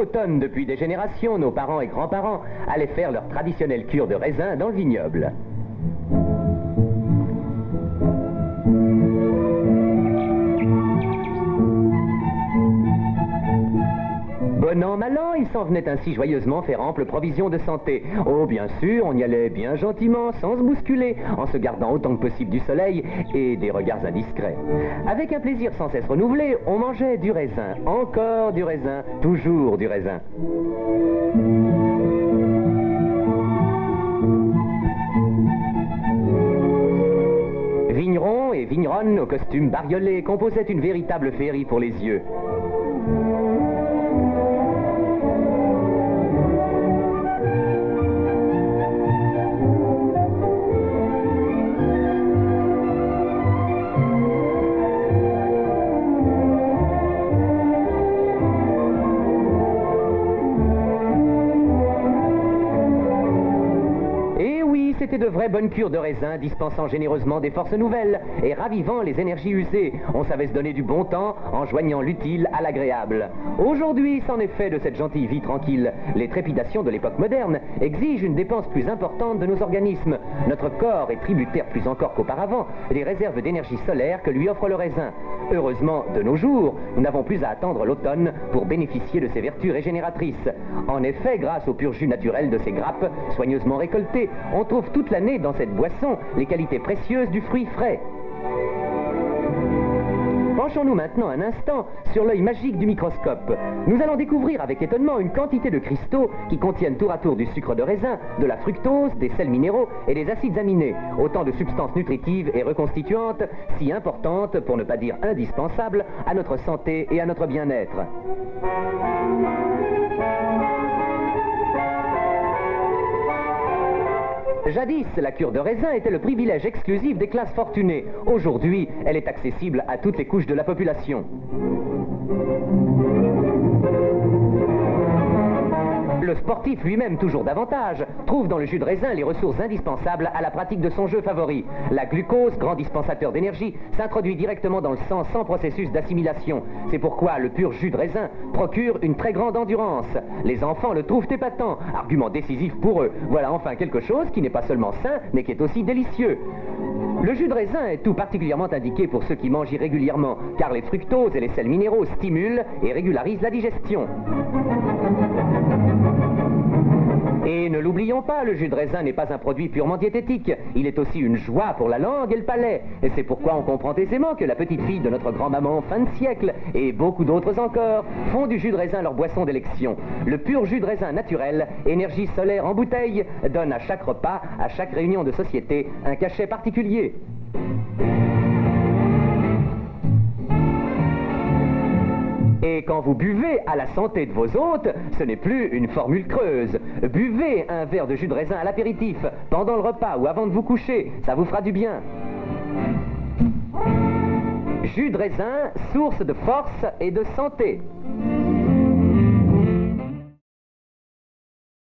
automne, depuis des générations, nos parents et grands-parents allaient faire leur traditionnelle cure de raisin dans le vignoble. Bon an, mal an, ils s'en venaient ainsi joyeusement faire ample provision de santé. Oh, bien sûr, on y allait bien gentiment, sans se bousculer, en se gardant autant que possible du soleil et des regards indiscrets. Avec un plaisir sans cesse renouvelé, on mangeait du raisin, encore du raisin, toujours du raisin. Vignerons et vigneronnes aux costumes bariolés composaient une véritable féerie pour les yeux. C'était de vraies bonnes cures de raisin, dispensant généreusement des forces nouvelles et ravivant les énergies usées. On savait se donner du bon temps en joignant l'utile à l'agréable. Aujourd'hui, c'en est fait de cette gentille vie tranquille. Les trépidations de l'époque moderne exigent une dépense plus importante de nos organismes. Notre corps est tributaire plus encore qu'auparavant des réserves d'énergie solaire que lui offre le raisin. Heureusement, de nos jours, nous n'avons plus à attendre l'automne pour bénéficier de ses vertus régénératrices. En effet, grâce au pur jus naturel de ces grappes, soigneusement récoltées, on trouve toute l'année dans cette boisson les qualités précieuses du fruit frais. Penchons-nous maintenant un instant sur l'œil magique du microscope. Nous allons découvrir avec étonnement une quantité de cristaux qui contiennent tour à tour du sucre de raisin, de la fructose, des sels minéraux et des acides aminés. Autant de substances nutritives et reconstituantes, si importantes, pour ne pas dire indispensables, à notre santé et à notre bien-être. Jadis, la cure de raisin était le privilège exclusif des classes fortunées. Aujourd'hui, elle est accessible à toutes les couches de la population. Le sportif lui-même, toujours davantage, trouve dans le jus de raisin les ressources indispensables à la pratique de son jeu favori. La glucose, grand dispensateur d'énergie, s'introduit directement dans le sang sans processus d'assimilation. C'est pourquoi le pur jus de raisin procure une très grande endurance. Les enfants le trouvent épatant, argument décisif pour eux. Voilà enfin quelque chose qui n'est pas seulement sain, mais qui est aussi délicieux. Le jus de raisin est tout particulièrement indiqué pour ceux qui mangent irrégulièrement, car les fructoses et les sels minéraux stimulent et régularisent la digestion. Et ne l'oublions pas, le jus de raisin n'est pas un produit purement diététique. Il est aussi une joie pour la langue et le palais. Et c'est pourquoi on comprend aisément que la petite fille de notre grand-maman fin de siècle et beaucoup d'autres encore font du jus de raisin leur boisson d'élection. Le pur jus de raisin naturel, énergie solaire en bouteille, donne à chaque repas, à chaque réunion de société, un cachet particulier. Et quand vous buvez à la santé de vos hôtes, ce n'est plus une formule creuse. Buvez un verre de jus de raisin à l'apéritif, pendant le repas ou avant de vous coucher, ça vous fera du bien. Jus de raisin, source de force et de santé.